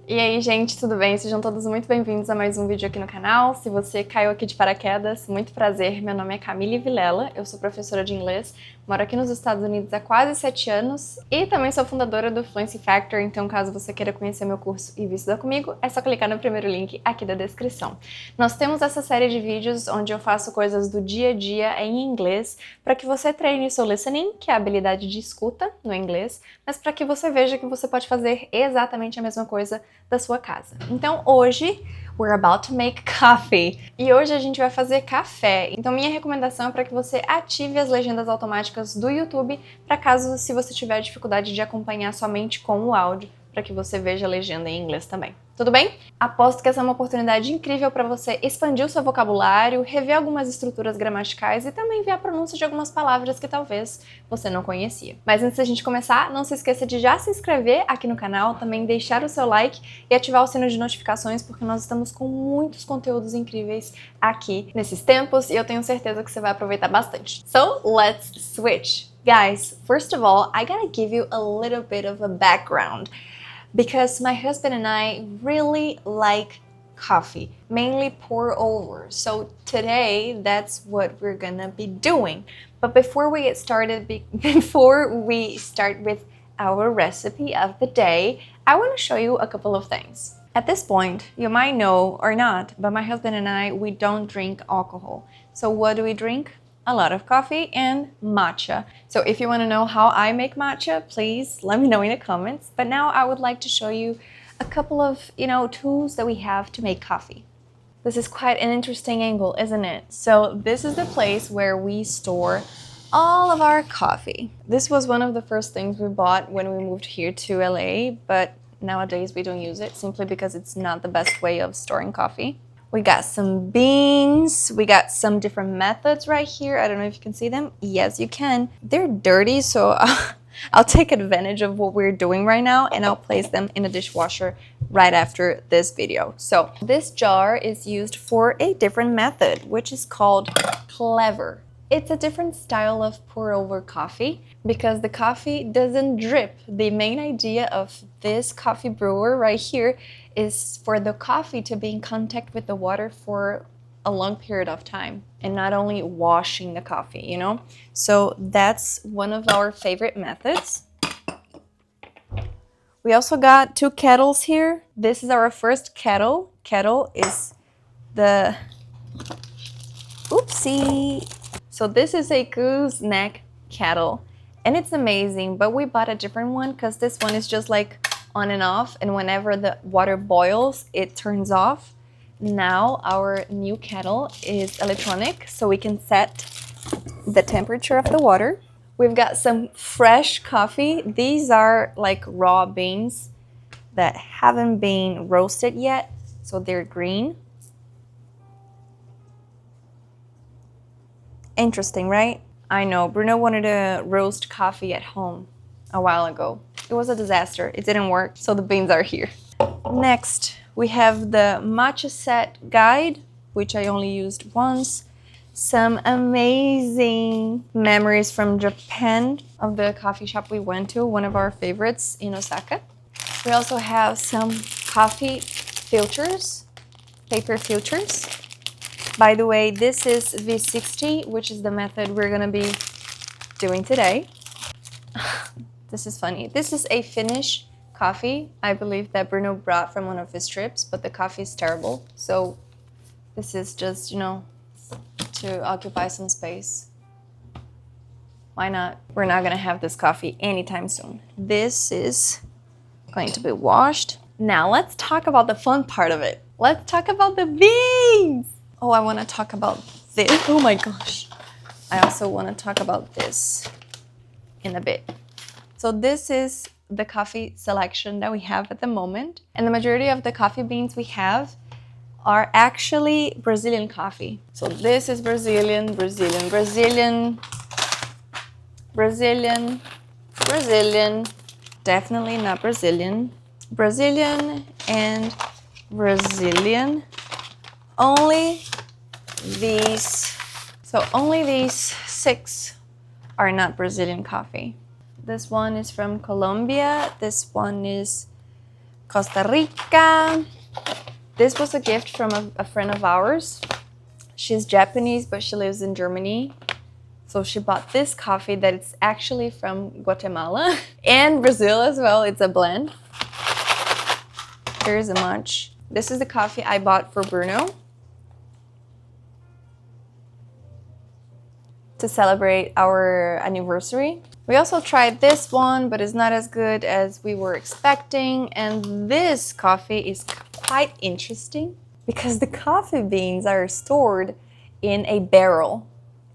E aí, gente, tudo bem? Sejam todos muito bem-vindos a mais um vídeo aqui no canal. Se você caiu aqui de paraquedas, muito prazer. Meu nome é Camille Vilela, eu sou professora de inglês, moro aqui nos Estados Unidos há quase 7 anos e também sou fundadora do Fluency Factor, então caso você queira conhecer meu curso e vir estudar comigo, é só clicar no primeiro link aqui da descrição. Nós temos essa série de vídeos onde eu faço coisas do dia a dia em inglês para que você treine o seu listening, que é a habilidade de escuta no inglês, mas para que você veja que você pode fazer exatamente a mesma coisa da sua casa. Então hoje, we're about to make coffee. E hoje a gente vai fazer café. Então minha recomendação é para que você ative as legendas automáticas do YouTube, para caso se você tiver dificuldade de acompanhar somente com o áudio, para que você veja a legenda em inglês também. Tudo bem? Aposto que essa é uma oportunidade incrível para você expandir o seu vocabulário, rever algumas estruturas gramaticais e também ver a pronúncia de algumas palavras que talvez você não conhecia. Mas antes da gente começar, não se esqueça de já se inscrever aqui no canal, também deixar o seu like e ativar o sino de notificações, porque nós estamos com muitos conteúdos incríveis aqui nesses tempos e eu tenho certeza que você vai aproveitar bastante. So, let's switch! Guys, first of all, I gotta give you a little bit of a background. Because my husband and I really like coffee, mainly pour over. So today, that's what we're gonna be doing. But before we get started, before we start with our recipe of the day, I want to show you a couple of things. At this point, you might know or not, but my husband and I, we don't drink alcohol. So what do we drink? A lot of coffee and matcha. So if you want to know how I make matcha, please let me know in the comments. But now I would like to show you a couple of, tools that we have to make coffee. This is quite an interesting angle, isn't it? So this is the place where we store all of our coffee. This was one of the first things we bought when we moved here to LA, but nowadays we don't use it simply because it's not the best way of storing coffee. We got some beans, we got some different methods right here. I don't know if you can see them. Yes, you can. They're dirty, so I'll take advantage of what we're doing right now and I'll place them in a dishwasher right after this video. So this jar is used for a different method, which is called clever. It's a different style of pour over coffee because the coffee doesn't drip. The main idea of this coffee brewer right here is for the coffee to be in contact with the water for a long period of time and not only washing the coffee, So that's one of our favorite methods. We also got 2 kettles here. This is our first kettle. Kettle is the... Oopsie! So this is a gooseneck kettle and it's amazing, but we bought a different one because this one is just like on and off, and whenever the water boils, it turns off. Now our new kettle is electronic, so we can set the temperature of the water. We've got some fresh coffee. These are like raw beans that haven't been roasted yet, so they're green. Interesting, right? I know, Bruno wanted to roast coffee at home a while ago. It was a disaster, it didn't work, so the beans are here. Next, we have the matcha set guide, which I only used once. Some amazing memories from Japan of the coffee shop we went to, one of our favorites in Osaka. We also have some coffee filters, paper filters. By the way, this is V60, which is the method we're gonna be doing today. This is funny. This is a Finnish coffee, I believe that Bruno brought from one of his trips, but the coffee is terrible. So this is just, to occupy some space. Why not? We're not gonna have this coffee anytime soon. This is going to be washed. Now let's talk about the fun part of it. Let's talk about the beans. Oh, I want to talk about this. Oh my gosh. I also want to talk about this in a bit. So this is the coffee selection that we have at the moment. And the majority of the coffee beans we have are actually Brazilian coffee. So this is Brazilian, Brazilian, Brazilian, Brazilian, Brazilian, definitely not Brazilian, Brazilian, and Brazilian. Only these 6 are not Brazilian coffee. This one is from Colombia, this one is Costa Rica. This was a gift from a friend of ours. She's Japanese, but she lives in Germany. So she bought this coffee that it's actually from Guatemala and Brazil as well. It's a blend. Here's a bunch. This is the coffee I bought for Bruno to celebrate our anniversary. We also tried this one, but it's not as good as we were expecting. And this coffee is quite interesting because the coffee beans are stored in a barrel,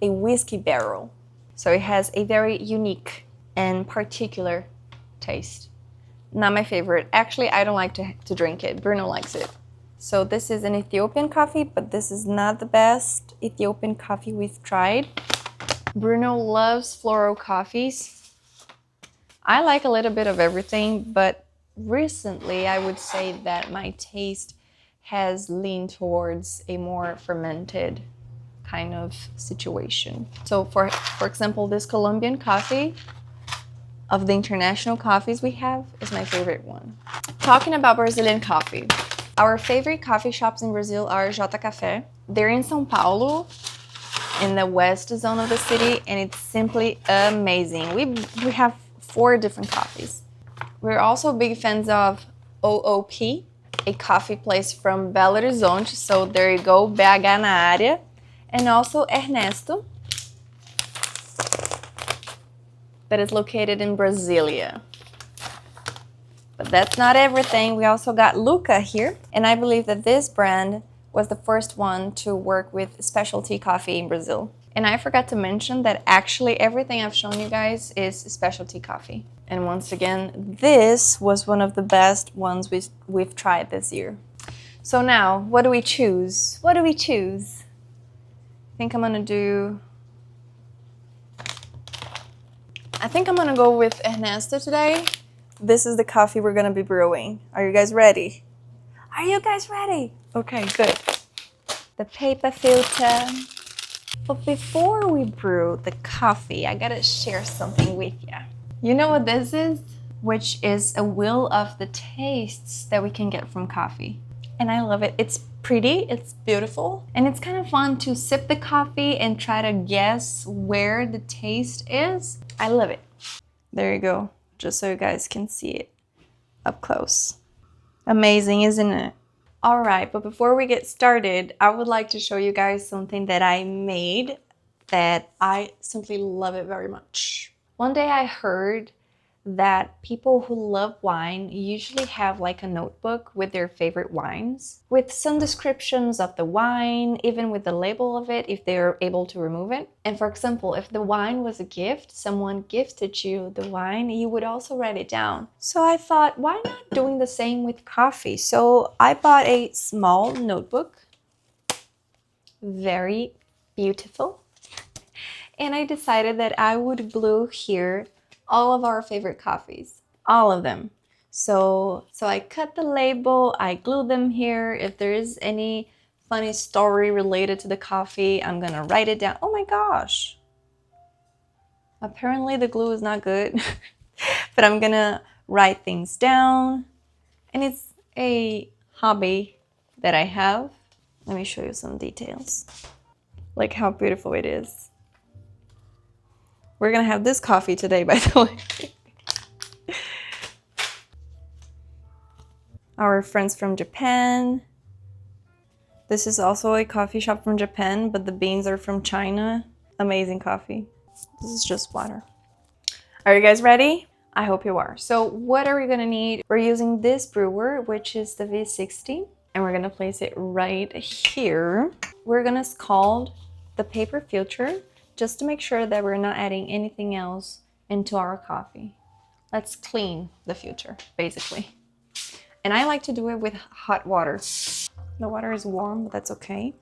a whiskey barrel. So it has a very unique and particular taste. Not my favorite. Actually, I don't like to drink it. Bruno likes it. So this is an Ethiopian coffee, but this is not the best Ethiopian coffee we've tried. Bruno loves floral coffees. I like a little bit of everything, but recently I would say that my taste has leaned towards a more fermented kind of situation. So for example, this Colombian coffee of the international coffees we have is my favorite one. Talking about Brazilian coffee, our favorite coffee shops in Brazil are CAFÉ. They're in São Paulo, in the west zone of the city, and it's simply amazing. We have 4 different coffees. We're also big fans of OOP, a coffee place from Belo Horizonte, so there you go, BH na área. And also Ernesto, that is located in Brasília. But that's not everything. We also got Luca here, and I believe that this brand was the first one to work with specialty coffee in Brazil. And I forgot to mention that actually everything I've shown you guys is specialty coffee. And once again, this was one of the best ones we've tried this year. So now, what do we choose? What do we choose? I think I'm gonna go with Ernesto today. This is the coffee we're gonna be brewing. Are you guys ready? Are you guys ready? Okay, good. The paper filter. But before we brew the coffee, I gotta share something with you. You know what this is? Which is a wheel of the tastes that we can get from coffee. And I love it. It's pretty, it's beautiful, and it's kind of fun to sip the coffee and try to guess where the taste is. I love it. There you go, just so you guys can see it up close. Amazing, isn't it? All right, but before we get started, I would like to show you guys something that I made that I simply love it very much. One day I heard that people who love wine usually have like a notebook with their favorite wines, with some descriptions of the wine, even with the label of it if they're able to remove it. And for example, if the wine was a gift, someone gifted you the wine, you would also write it down. So I thought, why not doing the same with coffee? So I bought a small notebook, very beautiful, and I decided that I would glue here all of our favorite coffees, all of them. So I cut the label, I glued them here. If there is any funny story related to the coffee, I'm gonna write it down. Oh my gosh. Apparently the glue is not good, but I'm gonna write things down. And it's a hobby that I have. Let me show you some details. Like how beautiful it is. We're gonna have this coffee today, by the way. Our friends from Japan. This is also a coffee shop from Japan, but the beans are from China. Amazing coffee. This is just water. Are you guys ready? I hope you are. So what are we gonna need? We're using this brewer, which is the V60, and we're gonna place it right here. We're gonna scald the paper filter just to make sure that we're not adding anything else into our coffee. Let's clean the filter, basically. And I like to do it with hot water. The water is warm, but that's okay.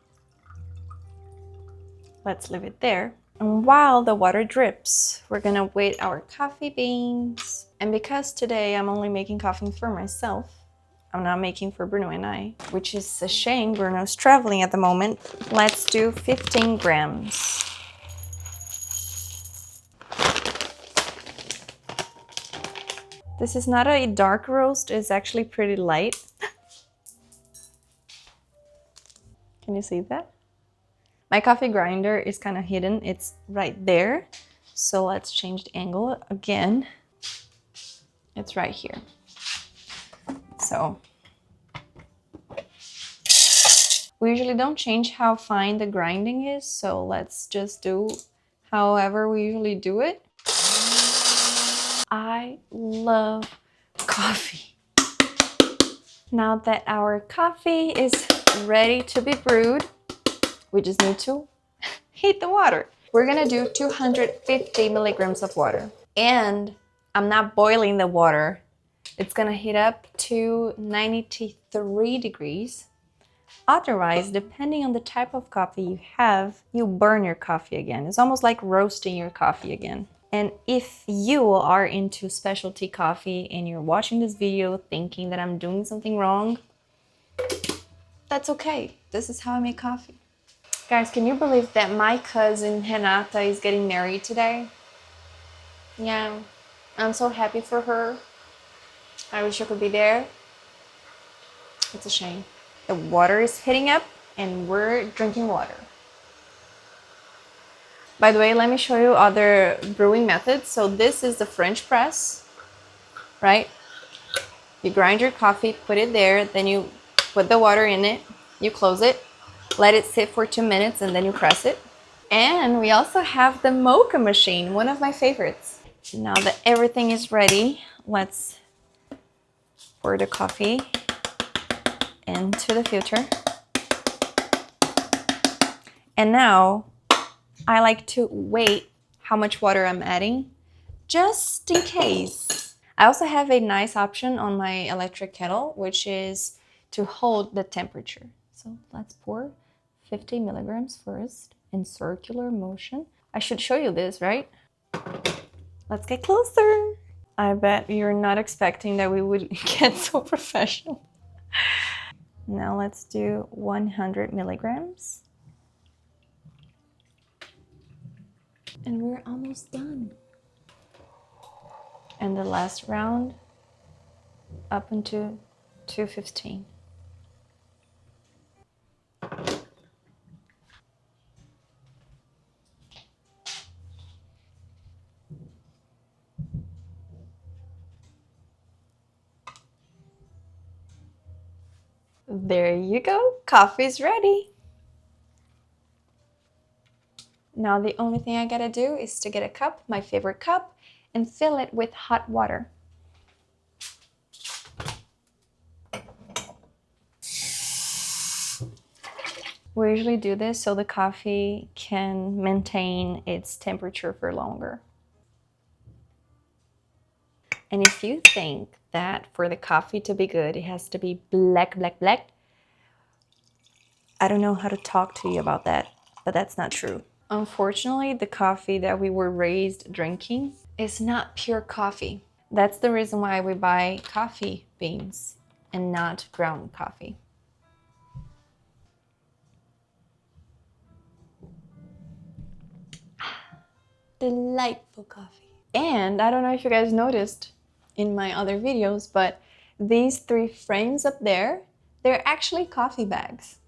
Let's leave it there. And while the water drips, we're gonna weight our coffee beans. And because today I'm only making coffee for myself, I'm not making for Bruno and I, which is a shame. Bruno's traveling at the moment. Let's do 15 grams. This is not a dark roast, it's actually pretty light. Can you see that? My coffee grinder is kind of hidden, it's right there. So let's change the angle again. It's right here. So we usually don't change how fine the grinding is, so let's just do however we usually do it. I love coffee. Now that our coffee is ready to be brewed, we just need to heat the water. We're gonna do 250 milligrams of water. And I'm not boiling the water. It's gonna heat up to 93 degrees. Otherwise, depending on the type of coffee you have, you burn your coffee again. It's almost like roasting your coffee again. And if you are into specialty coffee and you're watching this video thinking that I'm doing something wrong, that's okay. This is how I make coffee. Guys, can you believe that my cousin Renata is getting married today? Yeah, I'm so happy for her. I wish I could be there. It's a shame. The water is heating up and we're drinking water. By the way, let me show you other brewing methods. So this is the French press, right? You grind your coffee, put it there, then you put the water in it, you close it, let it sit for 2 minutes, and then you press it. And we also have the mocha machine, one of my favorites. Now that everything is ready, let's pour the coffee into the filter. And now I like to weigh how much water I'm adding, just in case. I also have a nice option on my electric kettle, which is to hold the temperature. So let's pour 50 milligrams first in circular motion. I should show you this, right? Let's get closer. I bet you're not expecting that we would get so professional. Now let's do 100 milligrams. And we're almost done. And the last round up into 215. There you go, coffee's ready. Now the only thing I gotta do is to get a cup, my favorite cup, and fill it with hot water. We usually do this so the coffee can maintain its temperature for longer. And if you think that for the coffee to be good, it has to be black, black, black, I don't know how to talk to you about that, but that's not true. Unfortunately, the coffee that we were raised drinking is not pure coffee. That's the reason why we buy coffee beans and not ground coffee. Delightful coffee. And I don't know if you guys noticed in my other videos, but these 3 frames up there, they're actually coffee bags.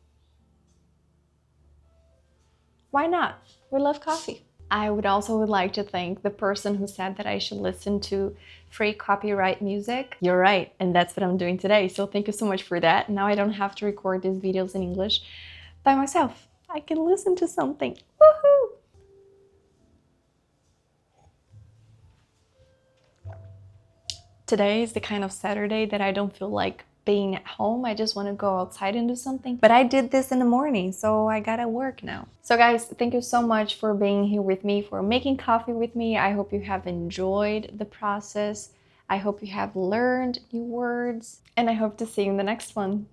Why not? We love coffee. I would like to thank the person who said that I should listen to free copyright music. You're right, and that's what I'm doing today. So thank you so much for that. Now I don't have to record these videos in English by myself. I can listen to something. Woohoo! Today is the kind of Saturday that I don't feel like being at home. I just want to go outside and do something. But I did this in the morning, so I gotta work now. So guys, thank you so much for being here with me, for making coffee with me. I hope you have enjoyed the process. I hope you have learned new words, and I hope to see you in the next one.